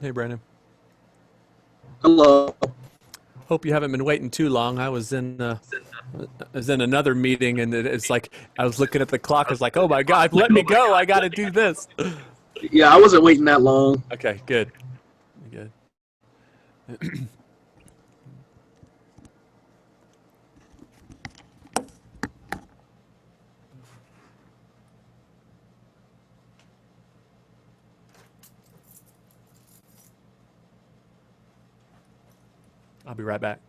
Hey, Brandon. Hello. Hope you haven't been waiting too long. I was in another meeting, and it's like I was looking at the clock. It's like, oh my God, let me go! I got to do this. Yeah, I wasn't waiting that long. Okay, good, good. I'll be right back.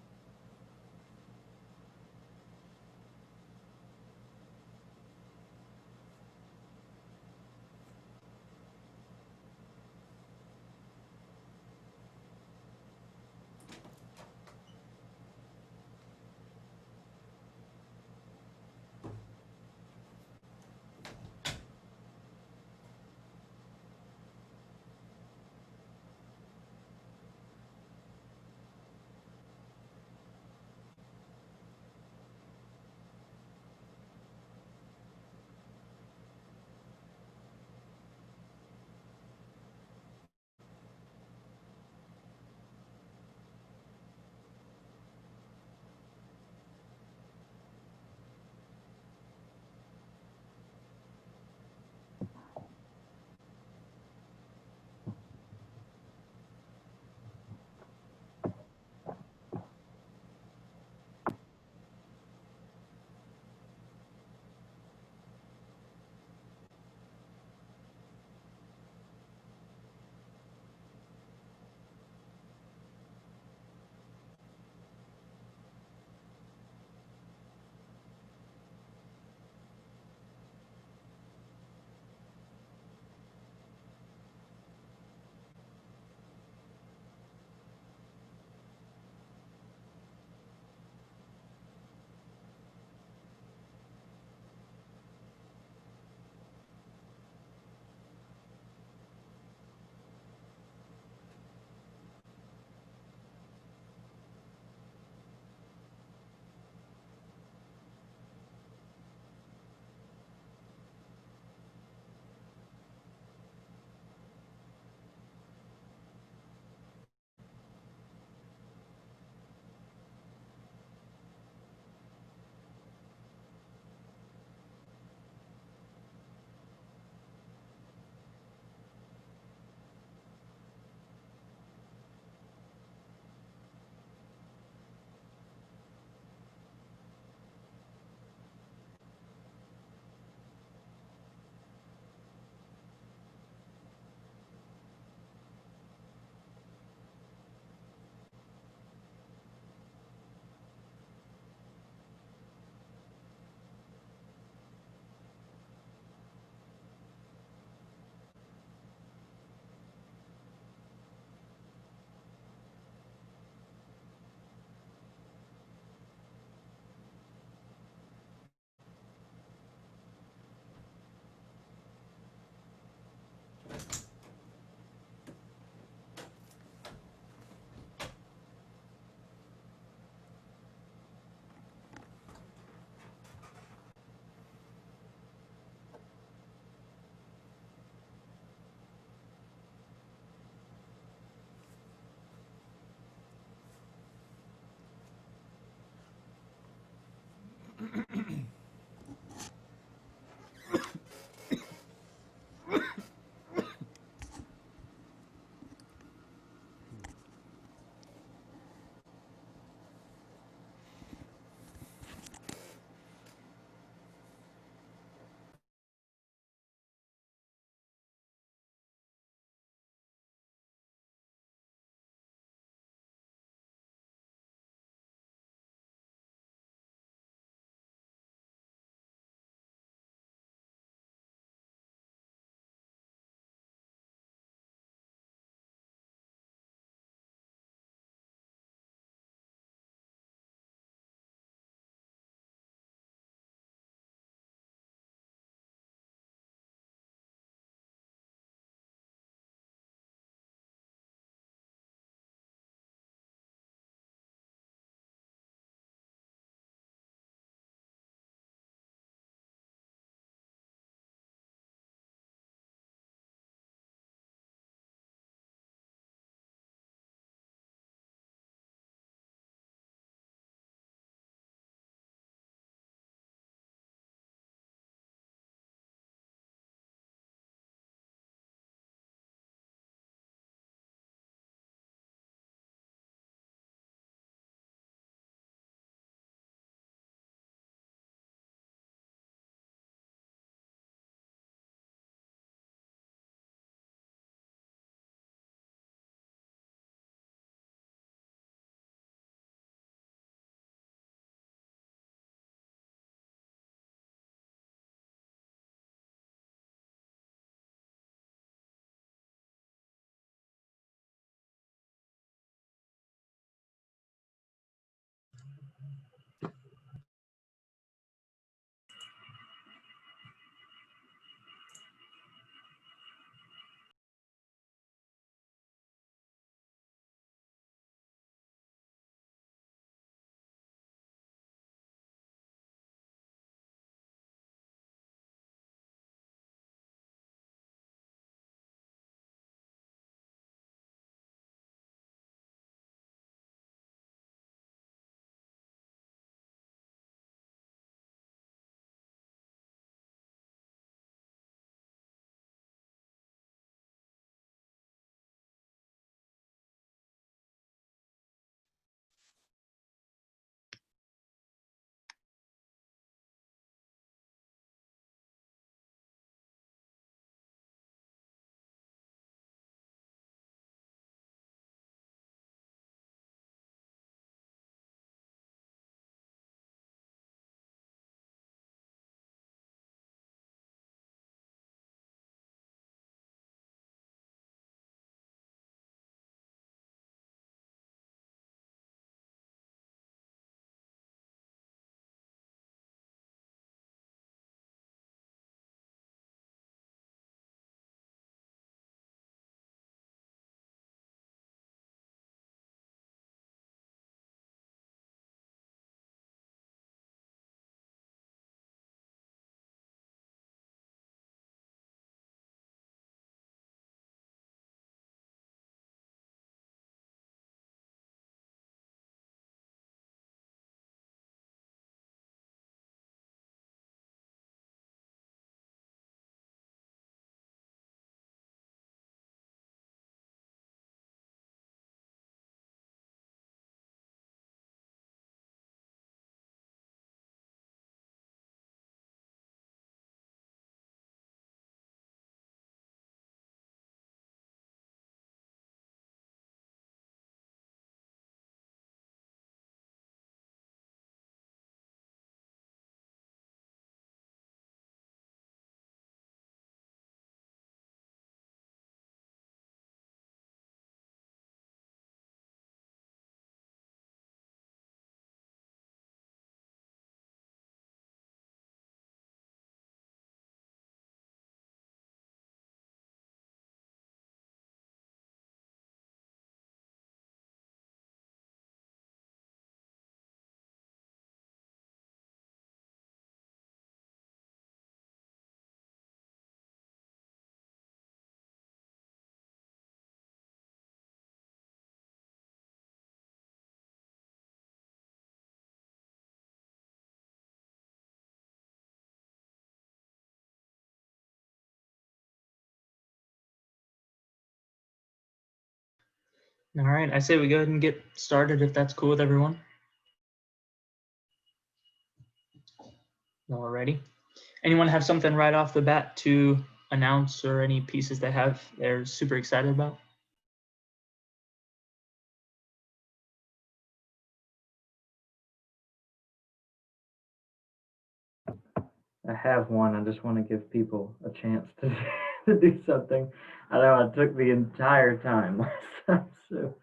All right, I say we go ahead and get started if that's cool with everyone. Alrighty. Anyone have something right off the bat to announce or any pieces they have they're super excited about? I have one. I just want to give people a chance to, to do something. I know I took the entire time last time, so.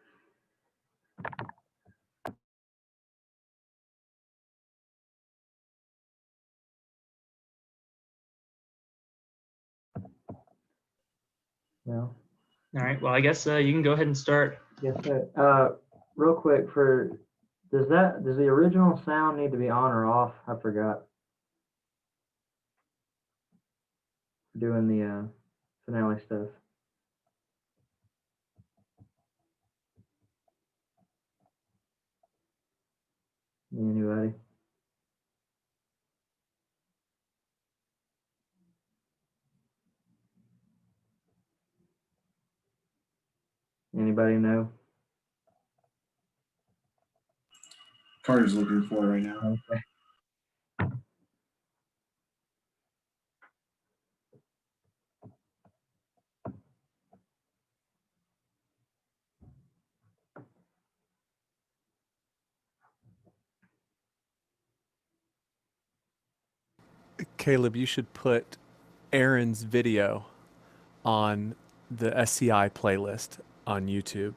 Well, All right, well, I guess you can go ahead and start. yes, sir. Real quick, does the original sound need to be on or off? I forgot. Doing the finale stuff. Anybody? Anybody know? Carter's looking for it right now. Okay. Caleb, you should put Aaron's video on the SCI playlist on YouTube,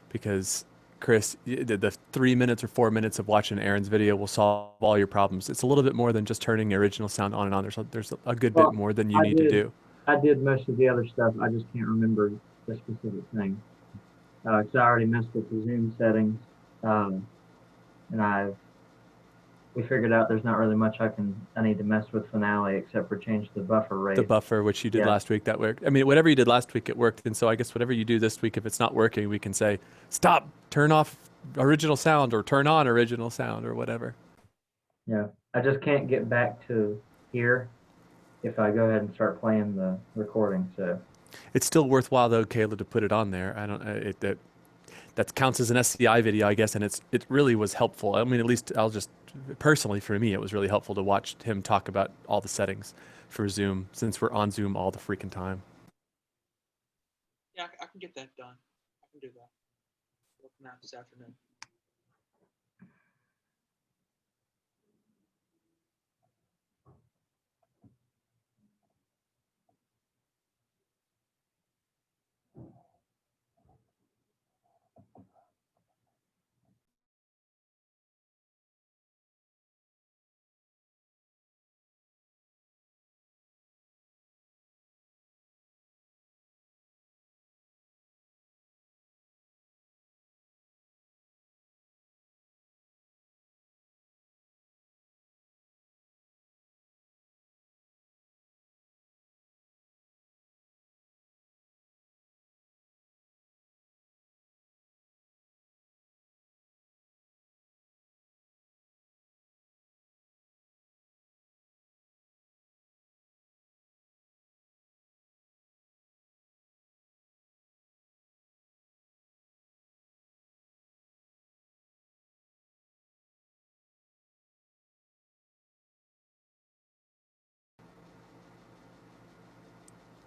because Chris, the 3 minutes or 4 minutes of watching Aaron's video will solve all your problems. It's a little bit more than just turning the original sound on and on. There's a good bit more than you need to do. I did most of the other stuff. I just can't remember the specific thing. Because I already messed with the Zoom settings, and we figured out there's not really much I need to mess with finale except for change the buffer rate. The buffer, which you did Yeah. last week, that worked. I mean, whatever you did last week, it worked. And so I guess whatever you do this week, if it's not working, we can say, stop, turn off original sound or turn on original sound or whatever. Yeah, I just can't get back to here if I go ahead and start playing the recording. So It's still worthwhile though, Caleb, to put it on there. I don't that counts as an SCI video, I guess, and it really was helpful. I mean, at least personally for me, it was really helpful to watch him talk about all the settings for Zoom, since we're on Zoom all the freaking time. Yeah, I can get that done. I can do that. Looking out this afternoon.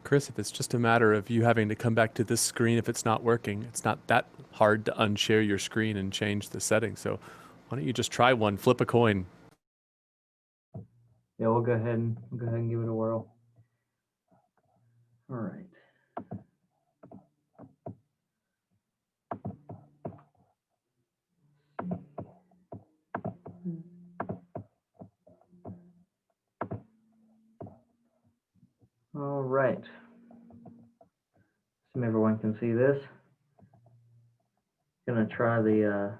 Chris, if it's just a matter of you having to come back to this screen if it's not working, it's not that hard to unshare your screen and change the settings. So why don't you just try one, flip a coin. yeah, we'll go ahead and give it a whirl. All right. All right. Assume everyone can see this. Gonna try the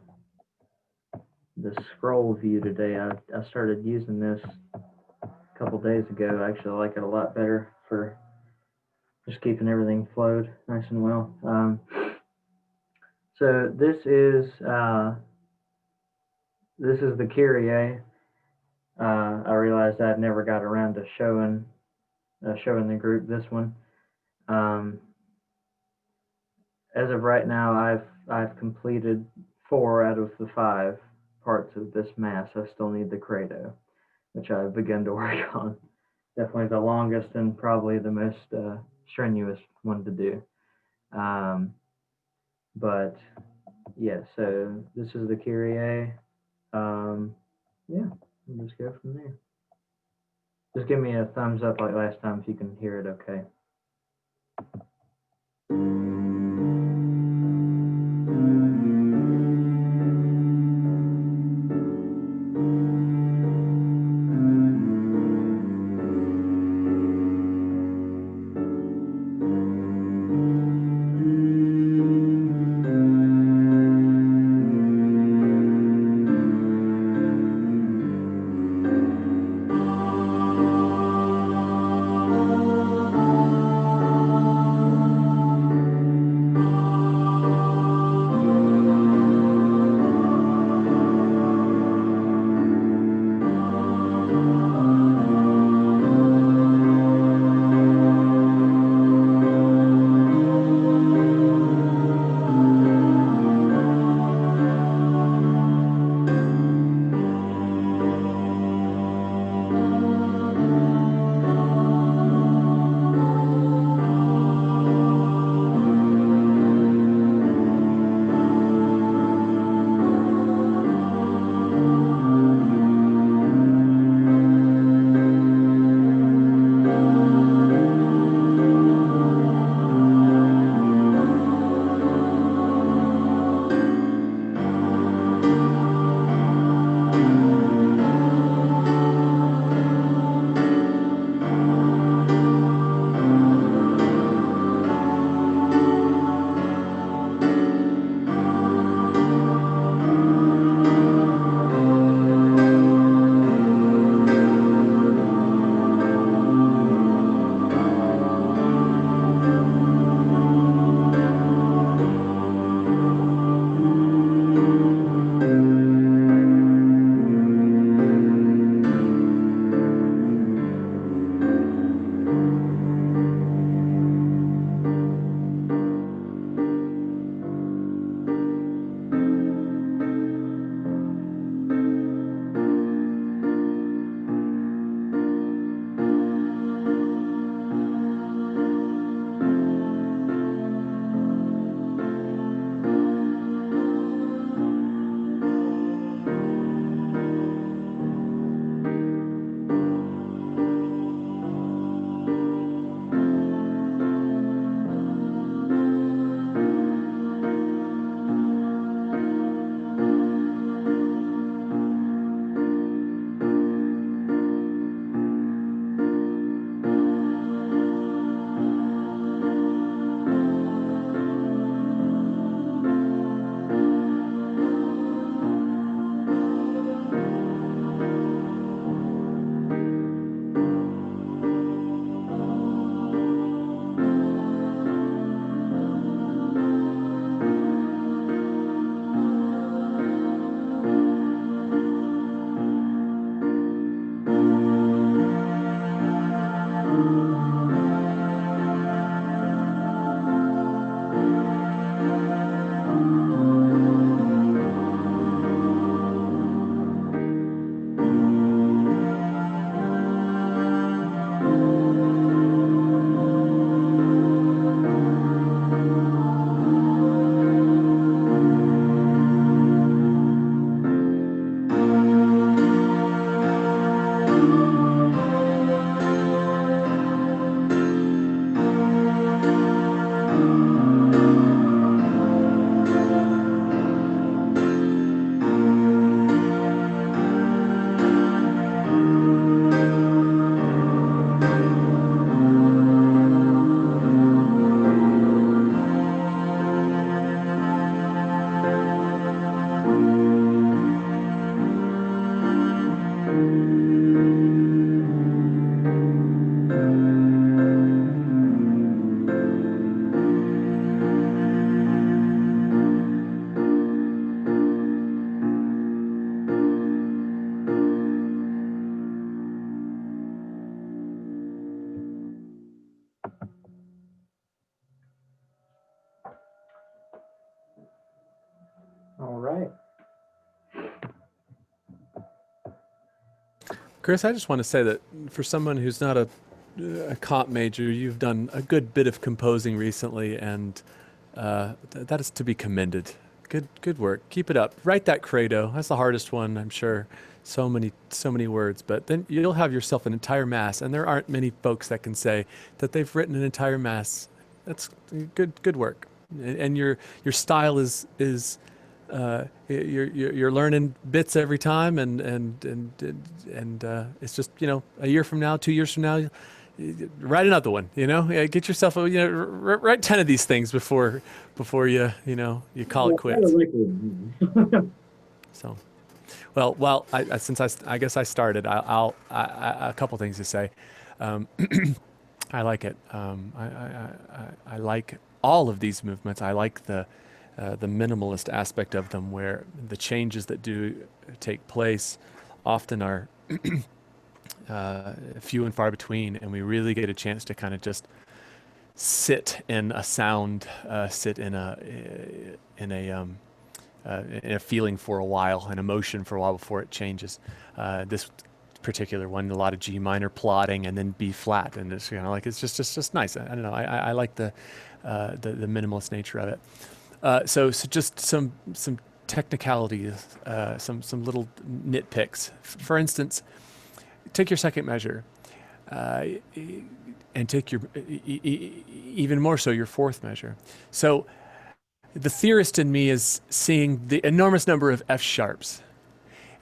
scroll view today. I started using this a couple days ago. I actually like it a lot better for just keeping everything flowed nice and well. So this is the Kyrie. I realized I'd never got around to showing the group this one. As of right now, I've completed 4 out of the 5 parts of this mass. I still need the credo, which I've begun to work on. Definitely the longest and probably the most strenuous one to do. But yeah, so this is the Kyrie. Yeah, we'll just go from there. Just give me a thumbs up like last time if you can hear it okay. Chris, I just want to say that for someone who's not a comp major, you've done a good bit of composing recently, and that is to be commended. Good work. Keep it up. Write that credo. That's the hardest one, I'm sure. So many words, but then you'll have yourself an entire mass, and there aren't many folks that can say that they've written an entire mass. That's good work, and your style is you're learning bits every time, and it's just, a year from now, 2 years from now, write another one. Get yourself write 10 of these things before you call it quits. So, well, I guess I started. I'll a couple things to say. I like it. I like all of these movements. I like the minimalist aspect of them, where the changes that do take place often are few and far between, and we really get a chance to kind of just sit in a sound, sit in a feeling for a while, an emotion for a while before it changes. This particular one, a lot of G minor plotting and then B flat, and it's it's just nice. I don't know. I like the minimalist nature of it. So just some technicalities, some little nitpicks. For instance, take your second measure, and take your even more so your fourth measure. So the theorist in me is seeing the enormous number of F sharps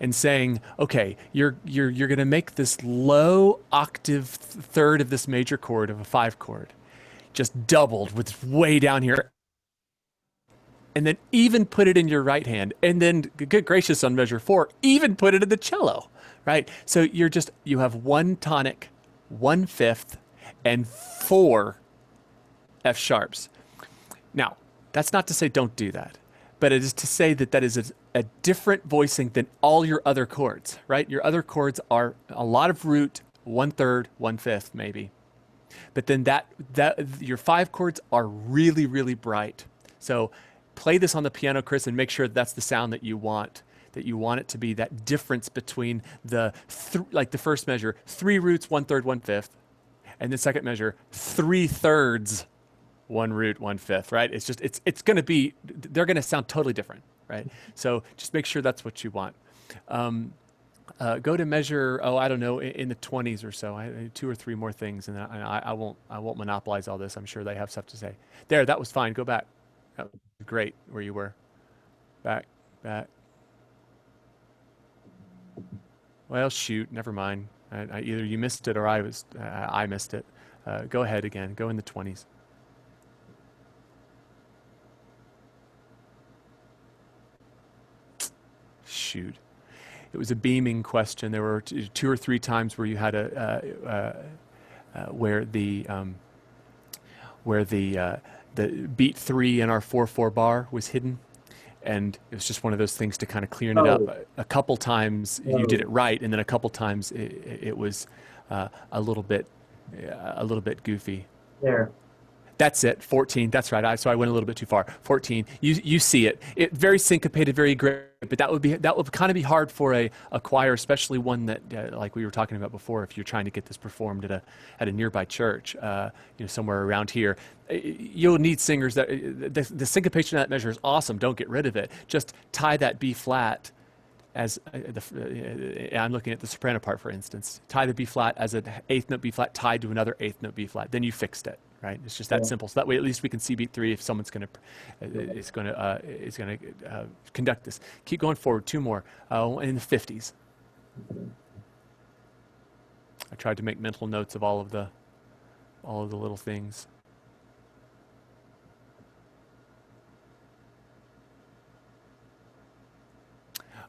and saying, okay, you're going to make this low octave third of this major chord of a 5 chord just doubled with way down here, and then even put it in your right hand, and then, good gracious, on measure 4, even put it in the cello, right? So you have 1 tonic, 1 fifth, and 4 F sharps. Now, that's not to say don't do that, but it is to say that is a different voicing than all your other chords, right? Your other chords are a lot of root, 1/3, 1/5 maybe. But then that your 5 chords are really, really bright. So play this on the piano, Chris, and make sure that's the sound that you want. That you want it to be that difference between like the first measure, 3 roots, 1/3, 1/5, and the second measure, 3/3, 1 root, 1/5, right? It's just, it's going to be, they're going to sound totally different, right? So just make sure that's what you want. Go to measure, I don't know, in the 20s or so. 2 or 3 more things, and I won't monopolize all this. I'm sure they have stuff to say. There, that was fine. Go back. That was great where you were. Back. Well, shoot, never mind. Either you missed it or I missed it. Go ahead again. Go in the 20s. Shoot. It was a beaming question. There were 2 or 3 times where you had where the beat 3 in our 4/4 bar was hidden, and it was just one of those things to kind of clean it up. A couple times you did it right, and then a couple times it was a little bit goofy. There. That's it. 14. That's right. So I went a little bit too far. 14. You see it. It very syncopated, very great. But that would kind of be hard for a choir, especially one that like we were talking about before. If you're trying to get this performed at a nearby church, somewhere around here, you'll need singers that the syncopation of that measure is awesome. Don't get rid of it. Just tie that B flat as I'm looking at the soprano part, for instance. Tie the B flat as an 8th note B flat tied to another 8th note B flat. Then you fixed it. Right, it's just that simple. So that way, at least we can see beat 3 if someone's going to conduct this. Keep going forward. 2 more in the 50s. I tried to make mental notes of all of the little things.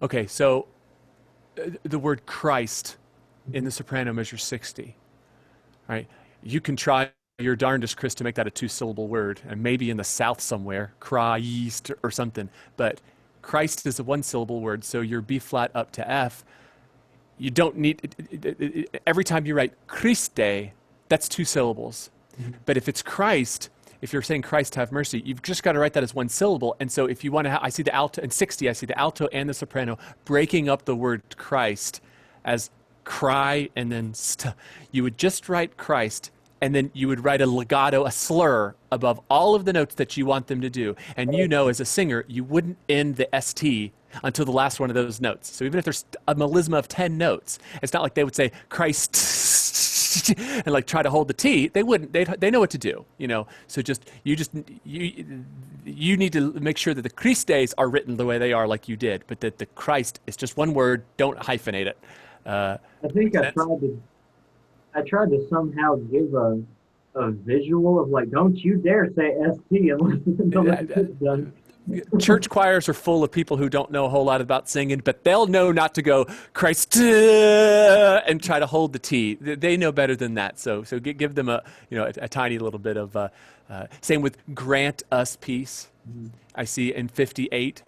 Okay, so the word Christ in the soprano measure 60. Right, you can try your darndest, Chris, to make that a 2-syllable word, and maybe in the South somewhere, Christ or something. But Christ is a 1-syllable word, so your B flat up to F, you don't need, every time you write Christe, that's 2 syllables. Mm-hmm. But if it's Christ, if you're saying Christ have mercy, you've just got to write that as 1 syllable. And so if you want to I see the alto, in 60, I see the alto and the soprano breaking up the word Christ as cry and then you would just write Christ, and then you would write a legato, a slur above all of the notes that you want them to do. And you know, as a singer, you wouldn't end the ST until the last one of those notes. So even if there's a melisma of 10 notes, it's not like they would say Christ and like try to hold the T. They wouldn't. They know what to do, you know. So you need to make sure that the Christes are written the way they are, like you did, but that the Christ is just one word. Don't hyphenate it. I think I tried to somehow give a visual of like, don't you dare say ST unless it's done. Church choirs are full of people who don't know a whole lot about singing, but they'll know not to go Christ and try to hold the T. They know better than that. So give them a tiny little bit of same with grant us peace. I see in 58,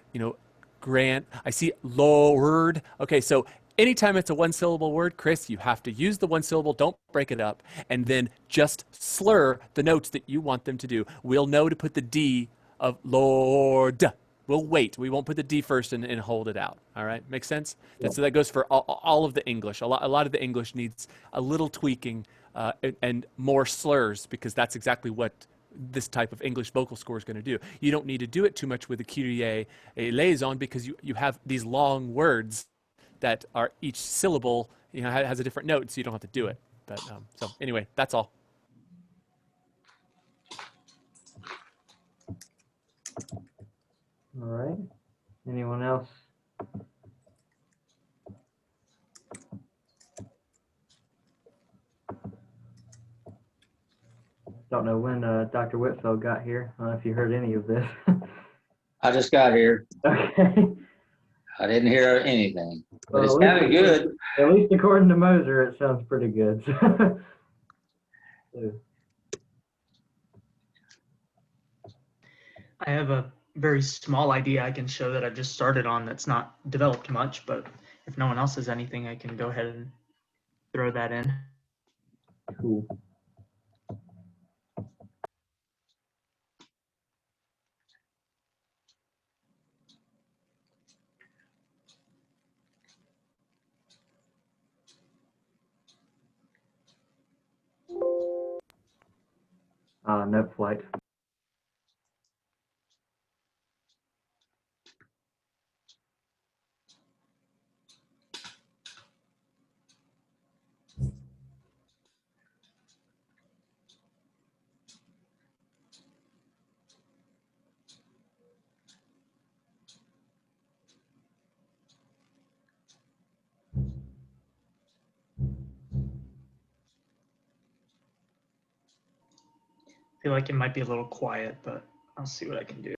grant. I see Lord. Okay, so anytime it's a one-syllable word, Chris, you have to use the one syllable. Don't break it up, and then just slur the notes that you want them to do. We'll know to put the D of Lord. We'll wait. We won't put the D first and hold it out. All right? Makes sense? Yeah. So that goes for all of the English. A lot of the English needs a little tweaking and more slurs, because that's exactly what this type of English vocal score is going to do. You don't need to do it too much with the Kyrie eleison, because you have these long words that are each syllable has a different note, so you don't have to do it. But so anyway, that's all. All right. Anyone else? Don't know when Dr. Whitfield got here. I don't know if you heard any of this. I just got here. Okay. I didn't hear anything, but Well, it's kind of good. At least according to Moser, it sounds pretty good. So. I have a very small idea I can show that I've just started on that's not developed much, but if no one else has anything, I can go ahead and throw that in. Cool. Note flight. I feel like it might be a little quiet, but I'll see what I can do.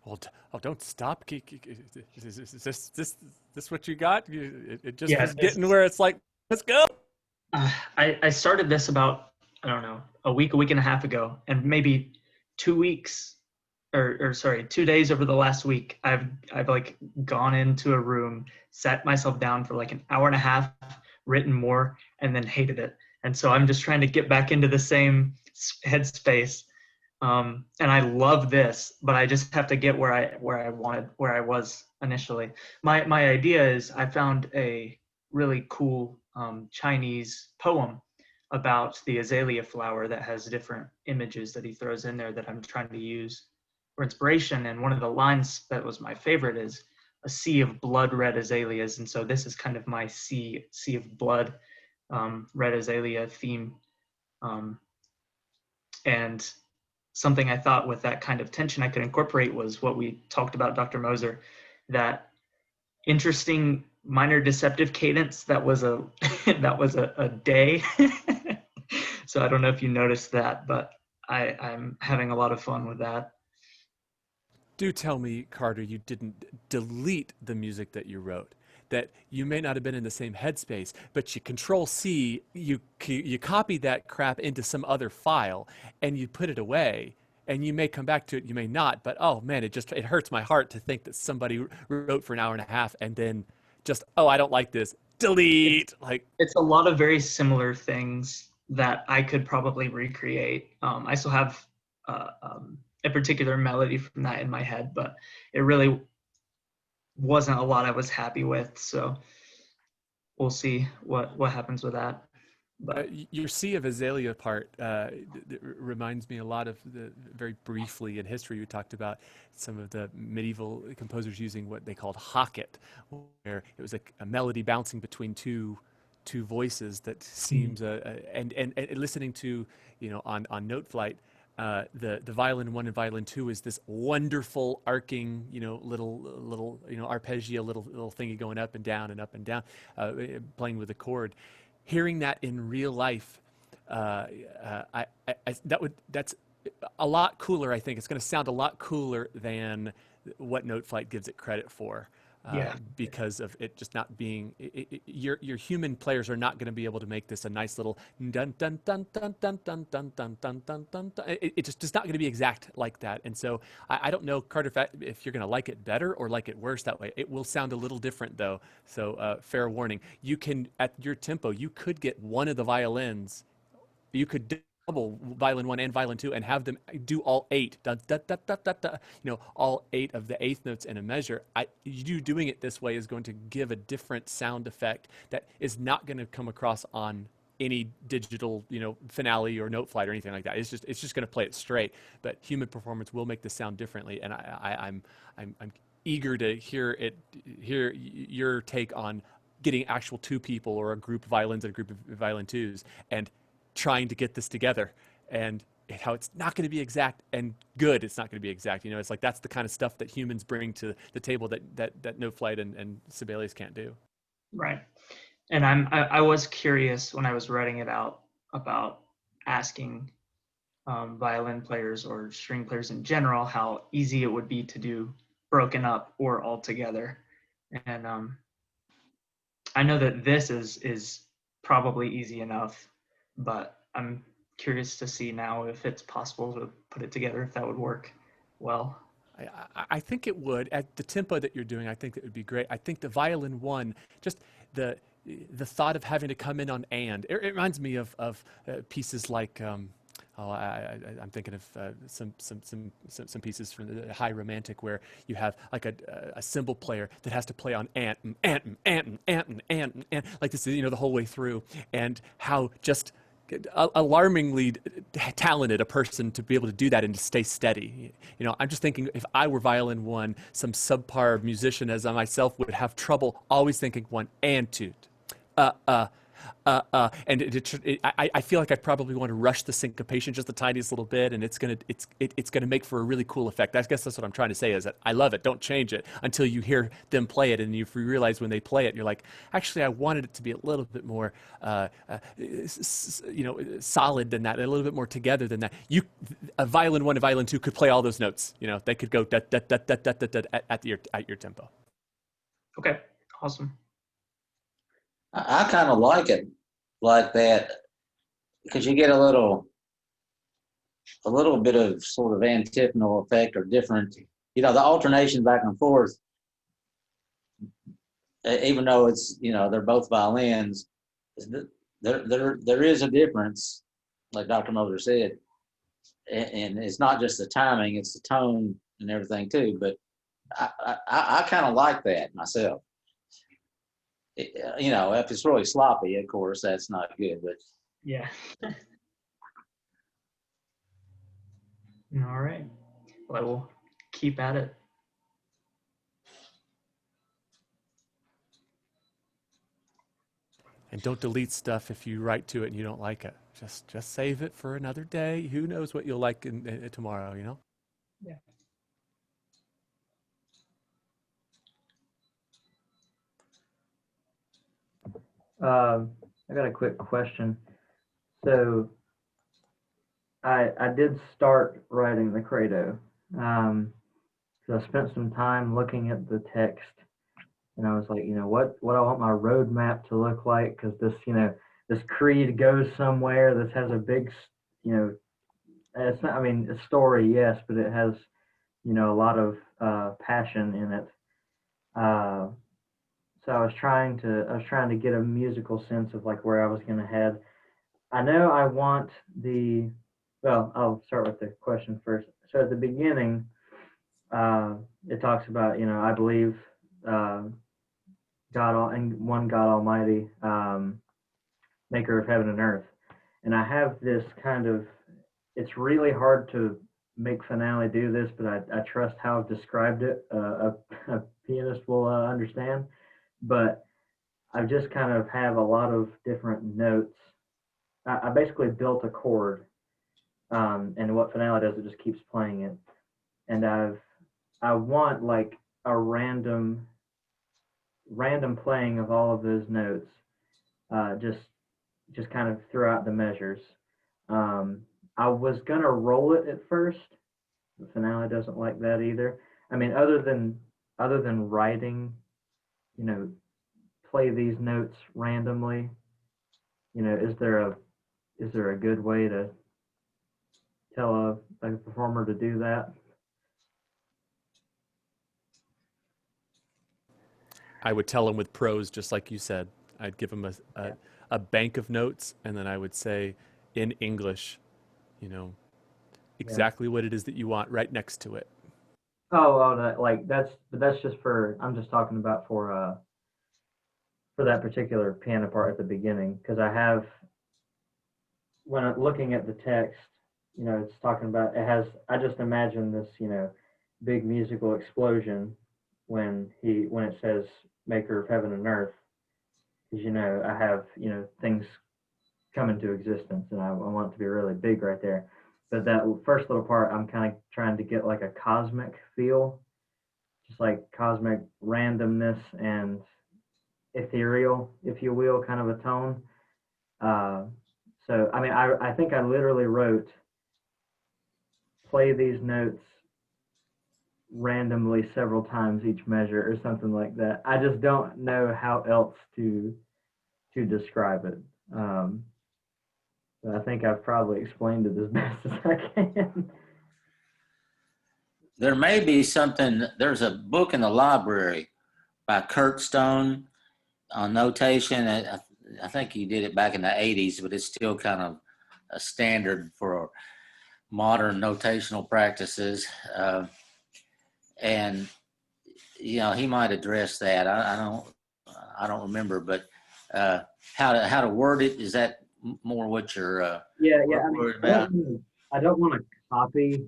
Well, don't stop. Is this what you got? It just Yeah, was getting where it's like, let's go. I started this about, I don't know, a week and a half ago, and maybe 2 weeks, or sorry, 2 days over the last week, I've like gone into a room, sat myself down for like an hour and a half, written more, and then hated it. And so I'm just trying to get back into the same headspace And I love this, but I just have to get where I was initially. My idea is I found a really cool Chinese poem about the azalea flower that has different images that he throws in there that I'm trying to use for inspiration. And one of the lines that was my favorite is a sea of blood red azaleas. And so this is kind of my sea of blood red azalea theme. And something I thought with that kind of tension I could incorporate was what we talked about, Dr. Moser, that interesting minor deceptive cadence that was a that was a day. So I don't know if you noticed that, but I'm having a lot of fun with that. Do tell me, Carter, you didn't delete the music that you wrote. That you may not have been in the same headspace, but you Control C, you copy that crap into some other file, and you put it away. And you may come back to it, you may not. But oh man, it hurts my heart to think that somebody wrote for an hour and a half and then just, oh, I don't like this, delete. Like, it's a lot of very similar things that I could probably recreate. I still have a particular melody from that in my head, but it really wasn't a lot I was happy with. So we'll see what happens with that. But your Sea of Azalea part reminds me a lot of very briefly in history, we talked about some of the medieval composers using what they called hocket, where it was a melody bouncing between two voices that seems, and listening to, on note flight, the violin 1 and violin 2 is this wonderful arcing, little arpeggio, little thingy going up and down, playing with a chord. Hearing that in real life, that's a lot cooler. I think it's going to sound a lot cooler than what Note Flight gives it credit for. Because of it just not being, your human players are not going to be able to make this a nice little dun dun dun dun dun dun dun dun dun dun dun. It just not going to be exact like that. And so I don't know, Carter, if you're going to like it better or like it worse that way. It will sound a little different though. So fair warning. You can, at your tempo, you could get one of the violins. You could double violin 1 and violin 2 and have them do all 8, all 8 of the eighth notes in a measure. You doing it this way is going to give a different sound effect that is not going to come across on any digital, finale or note flight or anything like that. It's just going to play it straight. But human performance will make this sound differently, and I'm eager to hear your take on getting actual 2 people or a group of violins and a group of violin 2s and trying to get this together, and how it's not going to be exact and good. It's not going to be exact. It's like that's the kind of stuff that humans bring to the table that Note Flight and Sibelius can't do. Right. And I was curious when I was writing it out about asking violin players or string players in general how easy it would be to do broken up or all together. And I know that this is probably easy enough, but I'm curious to see now if it's possible to put it together, if that would work well. I think it would. At the tempo that you're doing, I think it would be great. I think the violin 1, just the thought of having to come in on and, it reminds me of pieces like, I'm thinking of some pieces from the High Romantic where you have like a cymbal player that has to play on and like this, the whole way through, and how just alarmingly talented a person to be able to do that and to stay steady. I'm just thinking if I were violin 1, some subpar musician as I myself would have trouble always thinking 1 and 2. And I feel like I probably want to rush the syncopation just the tiniest little bit, and it's gonna make for a really cool effect. I guess that's what I'm trying to say, is that I love it. Don't change it until you hear them play it, and you realize when they play it, you're like, actually, I wanted it to be a little bit more, solid than that, a little bit more together than that. A violin 1 and violin 2 could play all those notes. They could go da da da da da da at your tempo. Okay, awesome. I kind of like it like that because you get a little bit of sort of antiphonal effect or different, the alternation back and forth, even though it's, they're both violins, there is a difference, like Dr. Moser said. and it's not just the timing, it's the tone and everything too. But I kind of like that myself. You know, if it's really sloppy, of course, that's not good. But Yeah. All right. Well, I will keep at it. And don't delete stuff if you write to it and you don't like it. Just save it for another day. Who knows what you'll like tomorrow, you know? Yeah. I got a quick question. So I did start writing the credo. So I spent some time looking at the text, and I was like, you know, what I want my roadmap to look like, because this, you know, this creed goes somewhere. This has a big, you know, it's not, I mean, a story, yes, but it has, you know, a lot of passion in it. So I was trying to get a musical sense of like where I was going to head. I know I want the, well, I'll start with the question first. So at the beginning, it talks about, you know, I believe one God Almighty, maker of heaven and earth. And I have this kind of, it's really hard to make finale do this, but I trust how I've described it. A pianist will understand. But I just kind of have a lot of different notes. I basically built a chord, and what finale does, it just keeps playing it. And I want like a random playing of all of those notes, just kind of throughout the measures. I was gonna roll it at first. The finale doesn't like that either. I mean, other than writing, you know, play these notes randomly. You know, is there a good way to tell a performer to do that? I would tell them with prose, just like you said. I'd give them a bank of notes, and then I would say in English, you know, exactly what it is that you want right next to it. Like that's just for, I'm just talking about for that particular piano part at the beginning, because I have, when I'm looking at the text, you know, it's talking about, it has, I just imagine this, you know, big musical explosion when it says maker of heaven and earth, because, you know, I have, you know, things come into existence, and I want it to be really big right there. But that first little part, I'm kind of trying to get like a cosmic feel, just like cosmic randomness and ethereal, if you will, kind of a tone. So I mean, I think I literally wrote, play these notes randomly several times each measure or something like that. I just don't know how else to describe it. I think I've probably explained it as best as I can. there may be something. There's a book in the library by Kurt Stone on notation. I think he did it back in the 80s, but it's still kind of a standard for modern notational practices. And you know, he might address that. I don't remember, but how to word it, is that more what you're Yeah. I mean, worried about? I don't want to copy,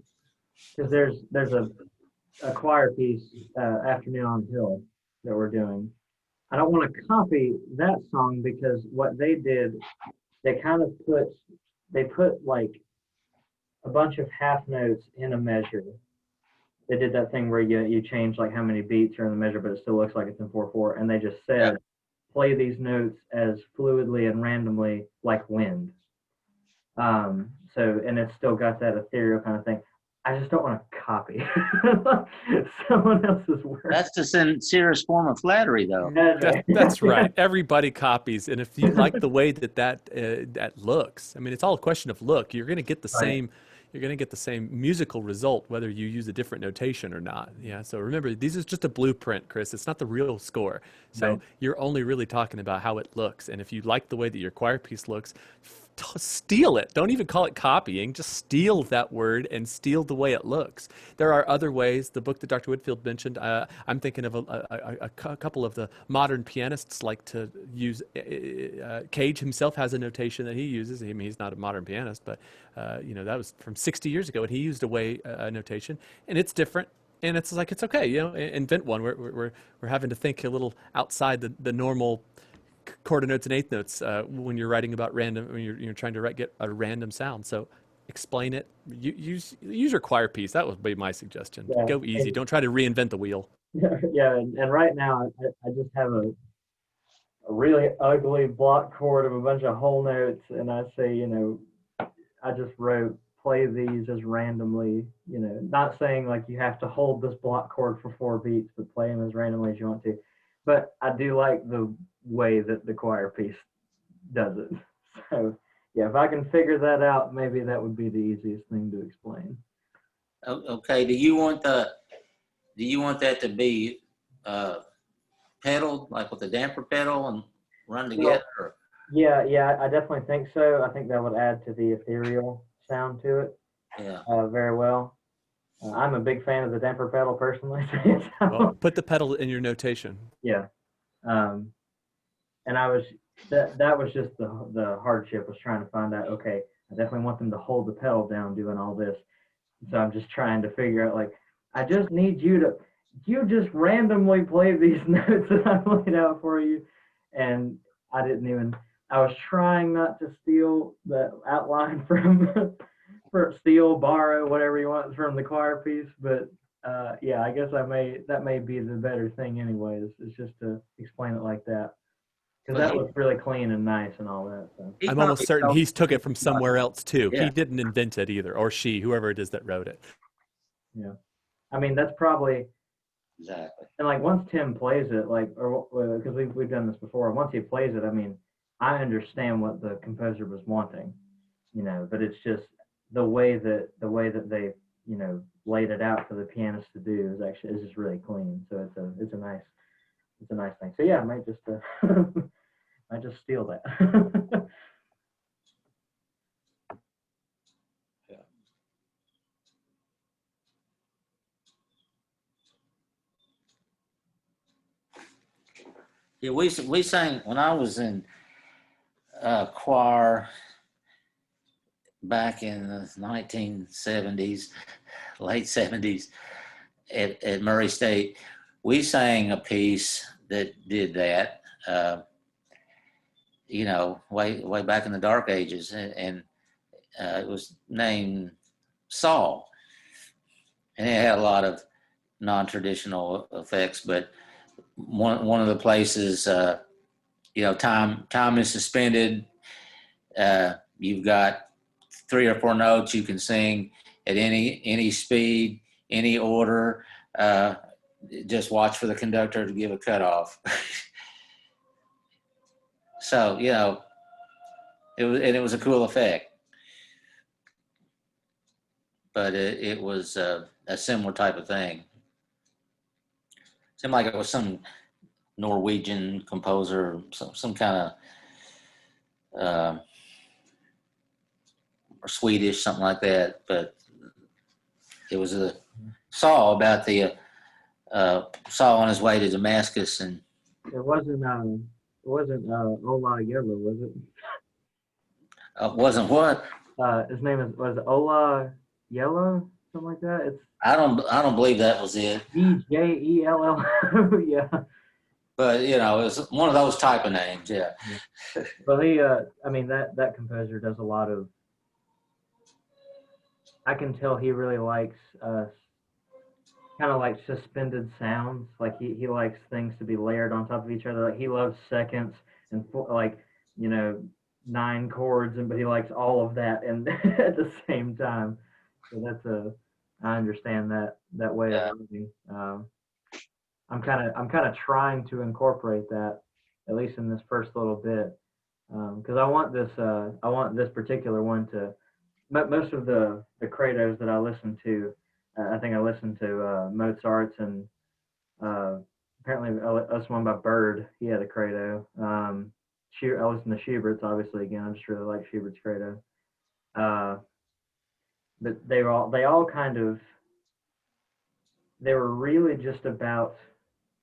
because there's a choir piece, Afternoon on Hill, that we're doing. I don't want to copy that song, because what they did, they kind of put like a bunch of half notes in a measure. They did that thing where you change like how many beats are in the measure, but it still looks like it's in 4/4. And they just said, play these notes as fluidly and randomly like wind. So, and it's still got that ethereal kind of thing. I just don't want to copy someone else's work. That's the sincerest form of flattery, though. That's right. Everybody copies, and if you like the way that looks, I mean, it's all a question of look. You're going to get the same. You're going to get the same musical result whether you use a different notation or not. Yeah. So remember, this is just a blueprint, Chris. It's not the real score. So you're only really talking about how it looks, and if you like the way that your choir piece looks, steal it. Don't even call it copying. Just steal that word and steal the way it looks. There are other ways. The book that Dr. Whitfield mentioned, I'm thinking of a couple of the modern pianists like to use. Cage himself has a notation that he uses. I mean, he's not a modern pianist, but that was from 60 years ago, and he used a notation, and it's different. And it's like, it's okay, invent one. We're having to think a little outside the normal quarter notes and eighth notes when you're writing about random, when you're trying to get a random sound. So explain it. Use your choir piece. That would be my suggestion. Yeah. Go easy. Don't try to reinvent the wheel. Yeah, and right now I just have a really ugly block chord of a bunch of whole notes, and I say, I just wrote play these as randomly, not saying like you have to hold this block chord for 4 beats, but play them as randomly as you want to. But I do like the way that the choir piece does it. So yeah, if I can figure that out, maybe that would be the easiest thing to explain. Okay. Do you want that to be pedaled, like with a damper pedal and run together? Or? Yeah, I definitely think so. I think that would add to the ethereal sound to it. Yeah. Very well. I'm a big fan of the damper pedal personally. Well, put the pedal in your notation. Yeah. And I was that was just the hardship, was trying to find out, okay, I definitely want them to hold the pedal down doing all this. So I'm just trying to figure out, like, I just need you just randomly play these notes that I've laid out for you. And I was trying not to steal the outline steal, borrow, whatever you want from the choir piece. But yeah, I guess that may be the better thing anyways, is just to explain it like that. Because that looks really clean and nice and all that. So. I'm almost certain he's took it from somewhere else too. Yeah. He didn't invent it either, or she, whoever it is that wrote it. Yeah. I mean, that's probably Exactly. And like once Tim plays it, like, or because we've done this before, once he plays it, I mean, I understand what the composer was wanting, but it's just the way that they, laid it out for the pianist to do is just really clean. So it's a nice thing. So yeah, I might just might just steal that. Yeah, we sang when I was in choir back in the 1970s, late 70s at Murray State. We sang a piece that did that, way back in the dark ages, and it was named Saul, and it had a lot of non-traditional effects, but one of the places, time is suspended. You've got 3 or 4 notes you can sing at any speed, any order. Just watch for the conductor to give a cutoff. So it was a cool effect, but it was a similar type of thing. Seemed like it was some Norwegian composer, some kind of or Swedish, something like that. But it was a Saul about the Saul on his way to Damascus, and it wasn't Ola Yellow, was it? Wasn't what? His name was Ola Yellow, something like that. It's I don't believe that was it. Ejell. Yeah. But it was one of those type of names, yeah. Well, he, that composer does a lot of. I can tell he really likes kind of like suspended sounds. Like he likes things to be layered on top of each other. Like he loves seconds and 9 chords, but he likes all of that and at the same time. So I understand that way of moving. I'm kind of trying to incorporate that, at least in this first little bit, because I want this particular one to. Most of the credos that I listen to, I think I listened to Mozart's, and apparently that's one by Bird. He had a credo. I listen to Schubert's, obviously. Again, I just really like Schubert's credo. But they all kind of, they were really just about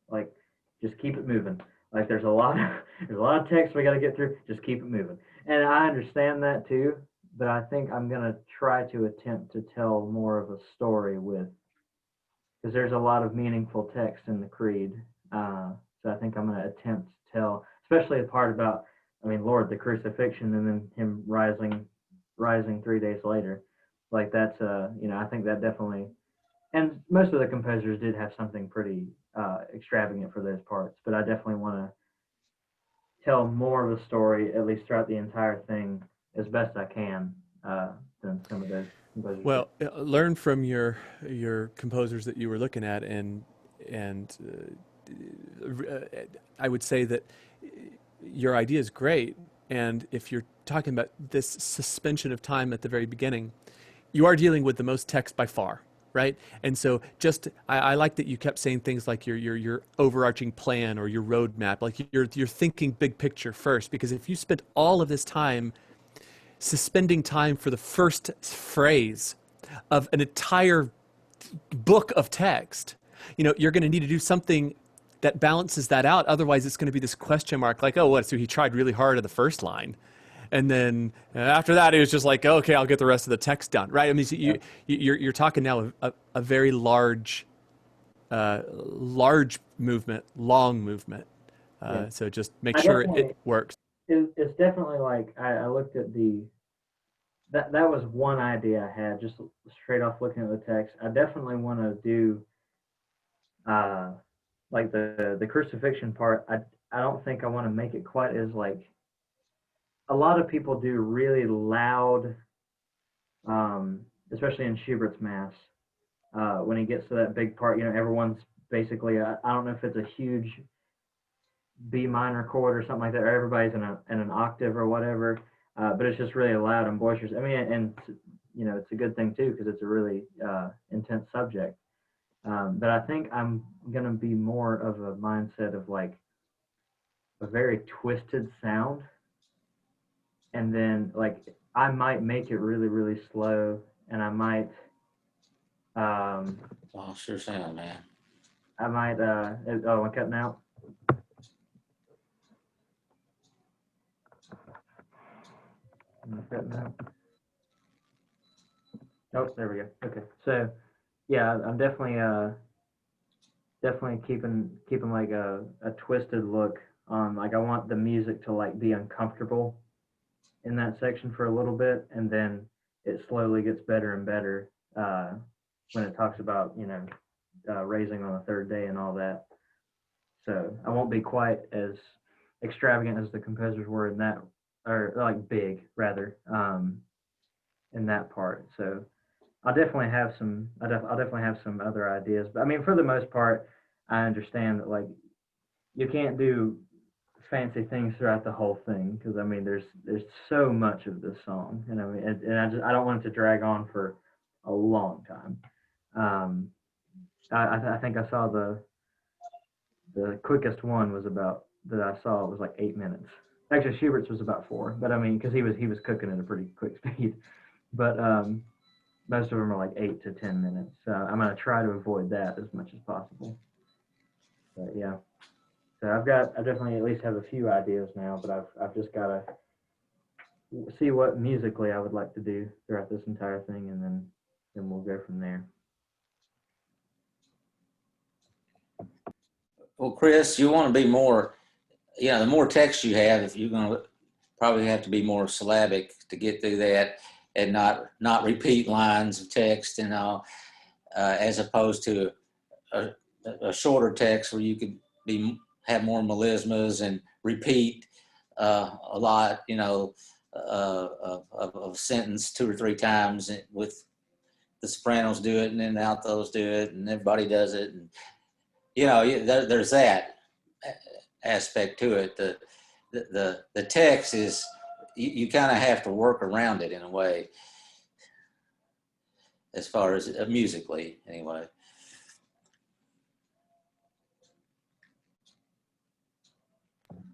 like, just keep it moving. Like there's a lot of text we got to get through. Just keep it moving. And I understand that too, but I think I'm gonna try to attempt to tell more of a story because there's a lot of meaningful text in the creed. So I think I'm gonna attempt to tell, especially the part about, I mean, Lord, the crucifixion, and then him rising 3 days later. Like that's I think that definitely, and most of the composers did have something pretty extravagant for those parts, but I definitely want to tell more of a story, at least throughout the entire thing, as best I can, than some of those composers. Well, learn from your composers that you were looking at, and I would say that your idea is great. And if you're talking about this suspension of time at the very beginning, you are dealing with the most text by far, right? And so I like that you kept saying things like your overarching plan or your roadmap, like you're thinking big picture first, because if you spent all of this time suspending time for the first phrase of an entire book of text, you're going to need to do something that balances that out. Otherwise, it's going to be this question mark, like, oh, what? So he tried really hard at the first line, and then after that, it was just like, okay, I'll get the rest of the text done, right? I mean, so you're talking now a very large movement, long movement. So just make sure it works. It's definitely like I looked at that was one idea I had just straight off looking at the text. I definitely want to do like the crucifixion part. I don't think I want to make it quite as like, a lot of people do really loud, especially in Schubert's Mass, when he gets to that big part, everyone's basically, I don't know if it's a huge B minor chord or something like that, or everybody's in an octave or whatever, but it's just really loud and boisterous. I mean, and it's a good thing too, because it's a really intense subject. But I think I'm gonna be more of a mindset of like a very twisted sound, and then like I might make it really, really slow, and I might Oh, sure sound, man. I might I'm cutting out. I'm cutting out. Oh, there we go. Okay. So yeah, I'm definitely keeping like a twisted look on, like, I want the music to like be uncomfortable in that section for a little bit, and then it slowly gets better and better when it talks about raising on the third day and all that. So I won't be quite as extravagant as the composers were in that, or like big rather, in that part. So I'll definitely have some other ideas, but I mean, for the most part, I understand that like you can't do fancy things throughout the whole thing, because I mean there's so much of this song, and I mean, and I don't want it to drag on for a long time. I think I saw the quickest one was like 8 minutes. Actually, Schubert's was about 4, but I mean, because he was cooking at a pretty quick speed. But most of them are like 8 to 10 minutes. So I'm gonna try to avoid that as much as possible. But yeah. So I definitely at least have a few ideas now, but I've just got to see what musically I would like to do throughout this entire thing, and then we'll go from there. Well, Chris, you want to be more, the more text you have, if you're going to probably have to be more syllabic to get through that, and not repeat lines of text and all, as opposed to a shorter text where you could have more melismas and repeat a lot, of a sentence 2 or 3 times, with the sopranos do it, and then the altos do it, and everybody does it, and there's that aspect to it. The text is, you kind of have to work around it in a way, as far as musically anyway.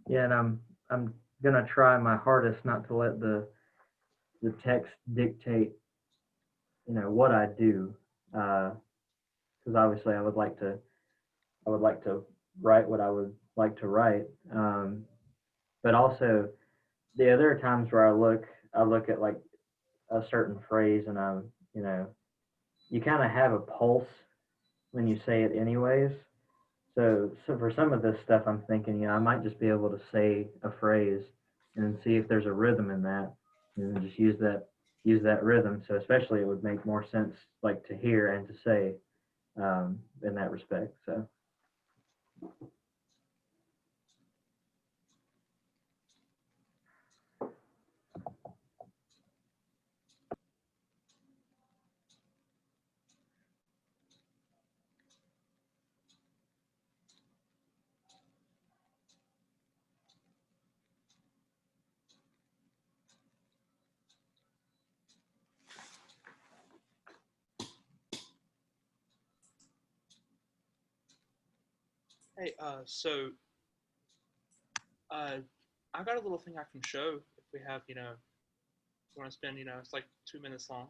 Yeah, and I'm gonna try my hardest not to let the text dictate, what I do, because obviously I would like to write what I would like to write, but also the other times where I look at like a certain phrase and you kind of have a pulse when you say it anyways. So for some of this stuff, I'm thinking, I might just be able to say a phrase and then see if there's a rhythm in that, and then just use that rhythm. So especially it would make more sense like to hear and to say, in that respect. So. Hey, I got a little thing I can show if we have, you want to spend, it's like 2 minutes long.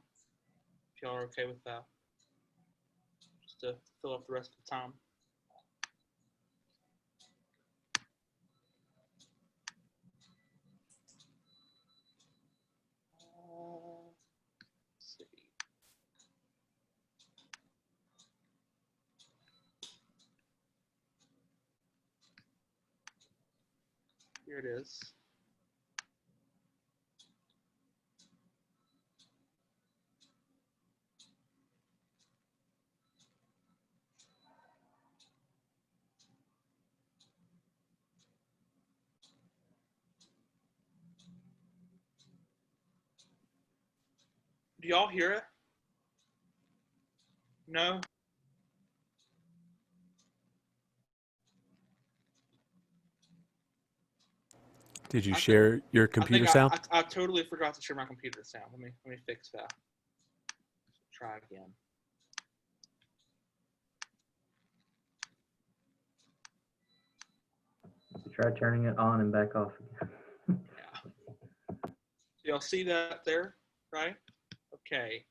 If y'all are okay with that, just to fill up the rest of the time. Let's see. Here it is. Do y'all hear it? No? Did you share your computer sound? I totally forgot to share my computer sound. Let me fix that. Try again. Try turning it on and back off again. Yeah. Y'all see that there, right? Okay.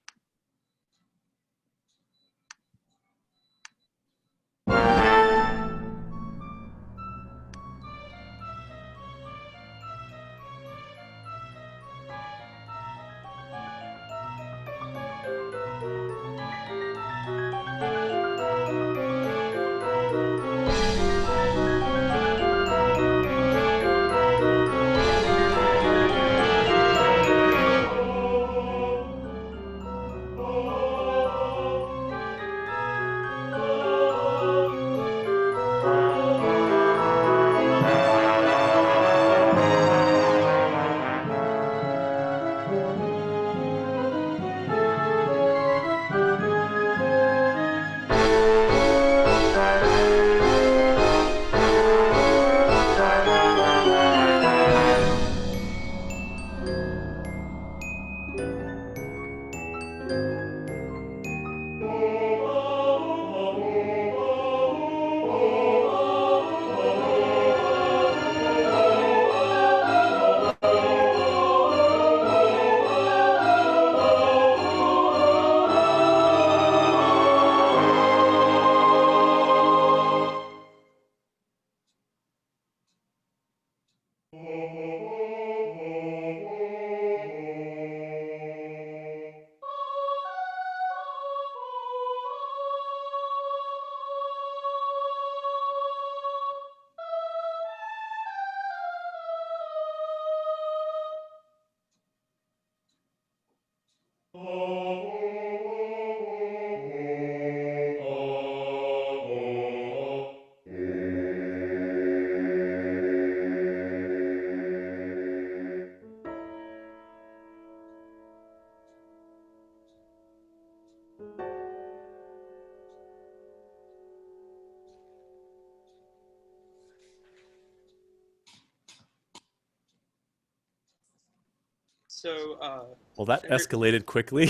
So Well, that escalated quickly.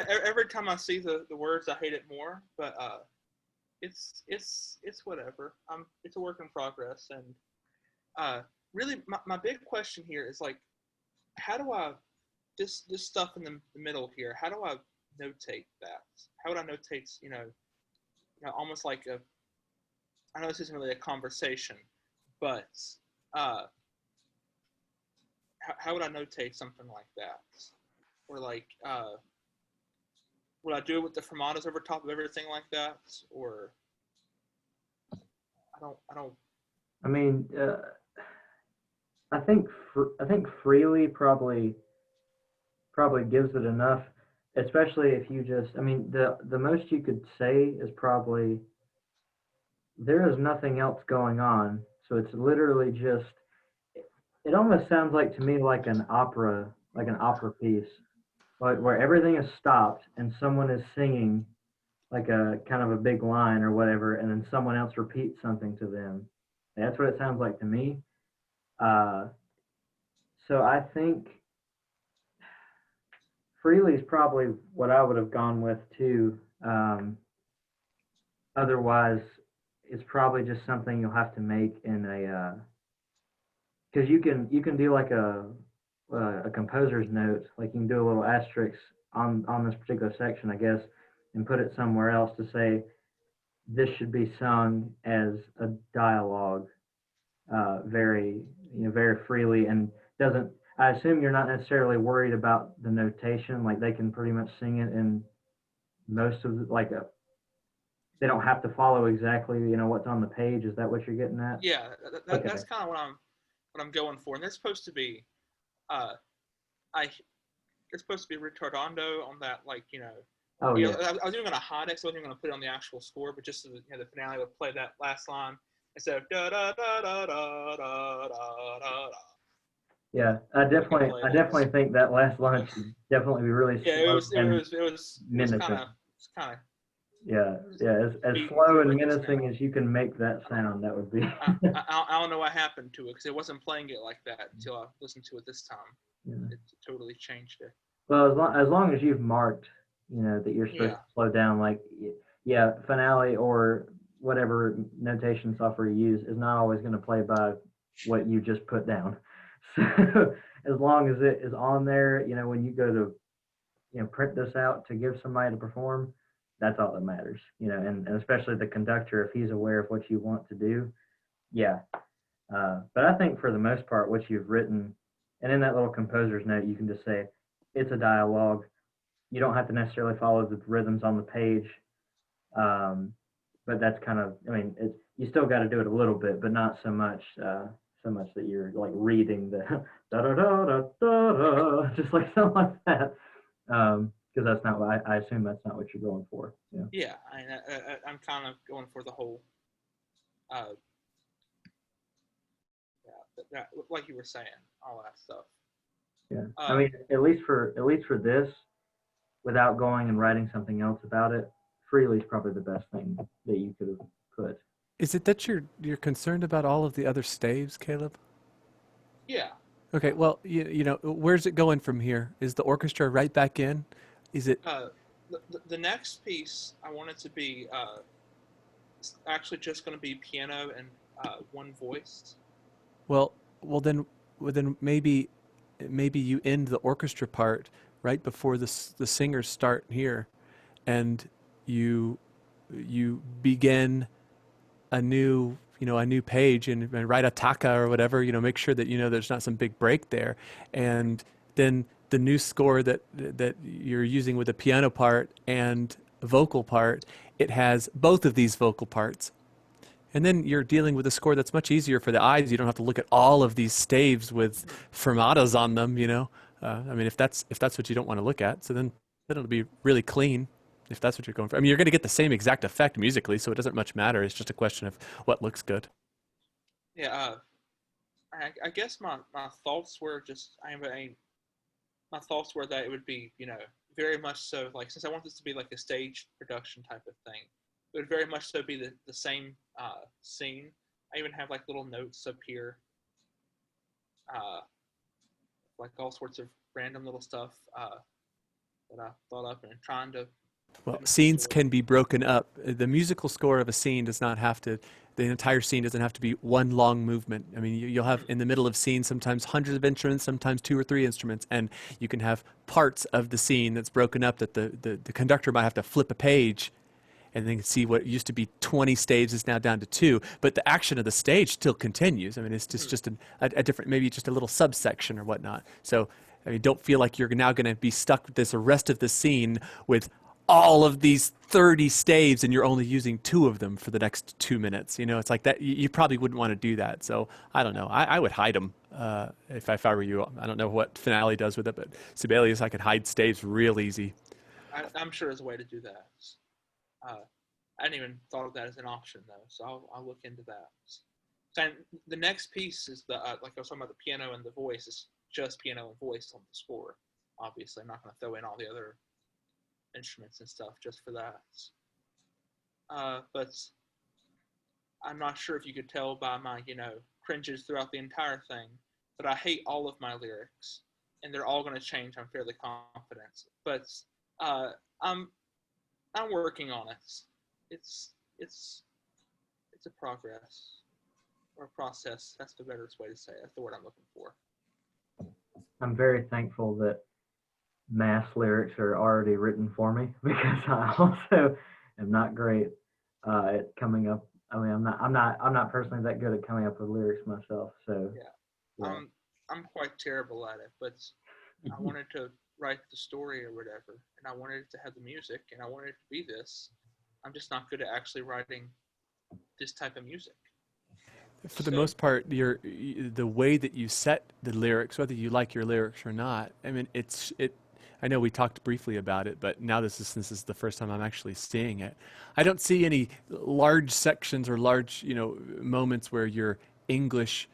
every time I see the words, I hate it more. But it's whatever. It's a work in progress, and really my big question here is like, how do I this stuff in the middle here? How do I notate that? How would I notate? Almost like a. I know this isn't really a conversation, but how would I notate something like that? Or like, would I do it with the fermatas over top of everything like that? Or I don't. I mean, I think freely probably gives it enough, especially if you just. I mean, the most you could say is probably there is nothing else going on, so it's literally just. It almost sounds like to me like an opera piece, like where everything is stopped and someone is singing like a kind of a big line or whatever, and then someone else repeats something to them. That's what it sounds like to me. So I think freely is probably what I would have gone with too. Otherwise, it's probably just something you'll have to make in a because you can do like a composer's note, like you can do a little asterisk on this particular section, I guess, and put it somewhere else to say this should be sung as a dialogue, very very freely, and doesn't. I assume you're not necessarily worried about the notation, like they can pretty much sing it in most of they don't have to follow exactly what's on the page. Is that what you're getting at? Yeah, Okay. that's kind of what I'm going for, and they're supposed to be, it's supposed to be retardando on that, like Oh yeah. I was even going to hide it, so I wasn't going to put it on the actual score, but just so that, the finale would play that last line instead of da da da da da da da da. Yeah, I definitely think that last line should definitely be really Yeah, slow and it was menacing. kind of. Yeah, as slow and menacing as you can make that sound, that would be. I don't know what happened to it because it wasn't playing it like that until I listened to it this time. Yeah. It totally changed it. Well, as long as you've marked, that you're supposed to slow down, like finale or whatever notation software you use is not always going to play by what you just put down. So as long as it is on there, when you go to print this out to give somebody to perform, that's all that matters, and especially the conductor, if he's aware of what you want to do. Yeah. But I think for the most part, what you've written, and in that little composer's note, you can just say it's a dialogue. You don't have to necessarily follow the rhythms on the page. But that's kind of, you still got to do it a little bit, but not so much that you're like reading the da da da da da da, just like something like that. Because that's not what I assume that's not what you're going for. Yeah. Yeah, I'm kind of going for the whole, that, like you were saying, all that stuff. Yeah. I mean, at least for this, without going and writing something else about it, freely is probably the best thing that you could have put. Is it that you're concerned about all of the other staves, Caleb? Yeah. Okay, well, where's it going from here? Is the orchestra right back in? Is it? The next piece I want it to be actually just going to be piano and one voice. Well, then maybe you end the orchestra part right before the singers start here, and you begin a new page and write a taka or whatever, make sure that there's not some big break there, and then the new score that you're using with the piano part and vocal part, it has both of these vocal parts. And then you're dealing with a score that's much easier for the eyes. You don't have to look at all of these staves with fermatas on them, if that's what you don't want to look at, so then it'll be really clean if that's what you're going for. You're going to get the same exact effect musically, so it doesn't much matter. It's just a question of what looks good. Yeah, I guess my thoughts were just my thoughts were that it would be very much so, like, since I want this to be like a stage production type of thing, it would very much so be the same scene. I even have like little notes up here, like all sorts of random little stuff that I thought up and trying to. Well, scenes can be broken up. The musical score of a scene does not have to the entire scene doesn't have to be one long movement. I mean, you'll have in the middle of scenes sometimes hundreds of instruments, sometimes 2 or 3 instruments, and you can have parts of the scene that's broken up that the conductor might have to flip a page and then see what used to be 20 staves is now down to 2, but the action of the stage still continues. I mean, it's just a different, maybe just a little subsection or whatnot. So, I mean, don't feel like you're now going to be stuck with this rest of the scene with all of these 30 staves and you're only using 2 of them for the next 2 minutes. You know, it's like that. You probably wouldn't want to do that. So I don't know. I would hide them if I were you. I don't know what Finale does with it, but Sibelius, I could hide staves real easy. I'm sure there's a way to do that. I hadn't even thought of that as an option though, so I'll look into that. So the next piece is the like I was talking about, the piano and the voice. Is just piano and voice on the score. Obviously, I'm not going to throw in all the other instruments and stuff just for that. But I'm not sure if you could tell by my, cringes throughout the entire thing, but I hate all of my lyrics, and they're all going to change. I'm fairly confident, but I'm working on it. It's a progress or a process. That's the better way to say it. That's the word I'm looking for. I'm very thankful that mass lyrics are already written for me, because I also am not great at coming up. I mean, I'm not personally that good at coming up with lyrics myself. So yeah. I'm quite terrible at it, but I wanted to write the story or whatever, and I wanted it to have the music, and I wanted it to be this. I'm just not good at actually writing this type of music. For the most part, the way that you set the lyrics, whether you like your lyrics or not, I mean, I know we talked briefly about it, but now this is the first time I'm actually seeing it. I don't see any large sections or large, moments where your English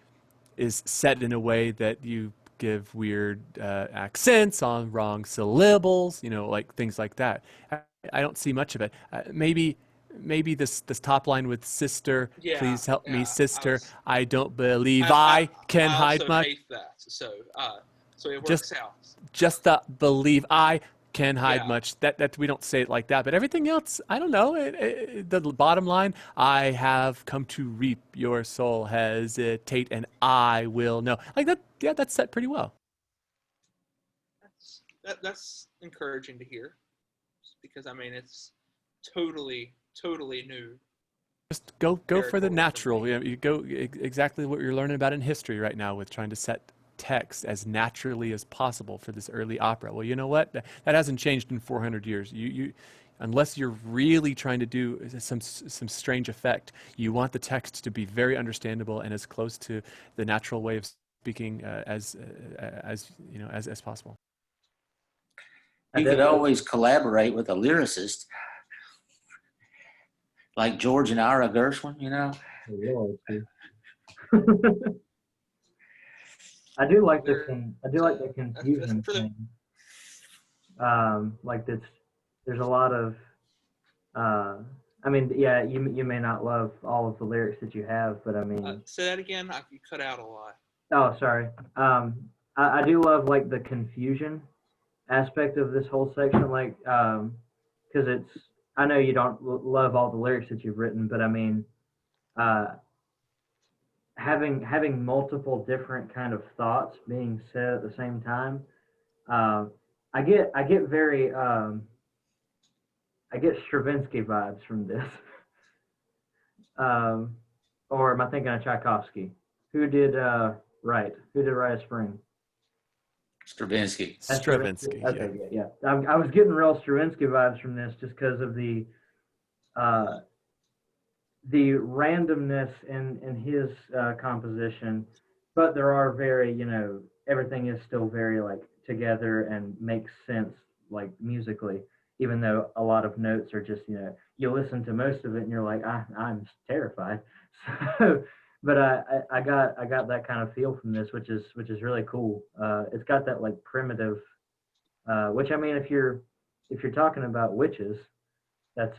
is set in a way that you give weird accents on wrong syllables, like things like that. I don't see much of it. Maybe this top line with sister, please help me, sister. I don't believe I can hide also much. hate that. So it works out. Just the believe I can hide much. That we don't say it like that, but everything else, I don't know. The bottom line, I have come to reap your soul, hesitate, and I will know. Like that. Yeah, that's set pretty well. That's encouraging to hear, because I mean it's totally new. Just go for the natural. You go exactly what you're learning about in history right now with trying to set text as naturally as possible for this early opera. Well, you know what? That hasn't changed in 400 years. You unless you're really trying to do some strange effect, you want the text to be very understandable and as close to the natural way of speaking as possible. You could always collaborate with a lyricist, like George and Ira Gershwin, I do like the confusion thing. Like there's a lot of, I mean, yeah, you may not love all of the lyrics that you have, but I mean. Say that again. You cut out a lot. Oh, sorry. I do love like the confusion aspect of this whole section, like, because I know you don't love all the lyrics that you've written, but I mean, having multiple different kind of thoughts being said at the same time, I get very I get Stravinsky vibes from this. Or am I thinking of Tchaikovsky? Who did Rite of Spring? Stravinsky. Stravinsky. Okay, yeah. I was getting real Stravinsky vibes from this just because of the randomness in his composition, but there are very, everything is still very like together and makes sense like musically, even though a lot of notes are just, you listen to most of it and you're like, I'm terrified. So, but I got that kind of feel from this, which is really cool. It's got that like primitive, which I mean, if you're talking about witches, that's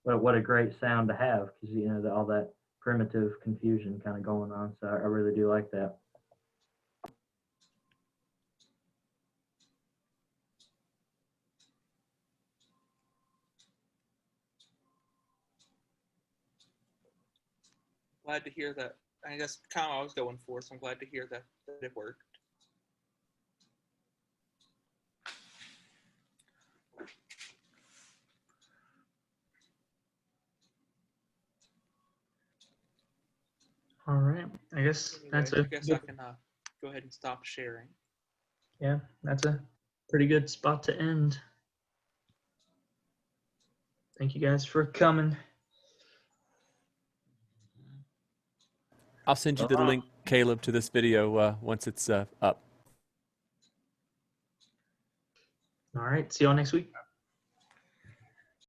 what a great sound to have, because all that primitive confusion kind of going on. So I really do like that. glad to hear that. I guess kind of what I was going for, so I'm glad to hear that it worked. All right. I guess that's Anyway, a I guess good, I can go ahead and stop sharing. yeah, that's a pretty good spot to end. Thank you guys for coming. I'll send you the link, Caleb, to this video once it's up. All right. See y'all next week.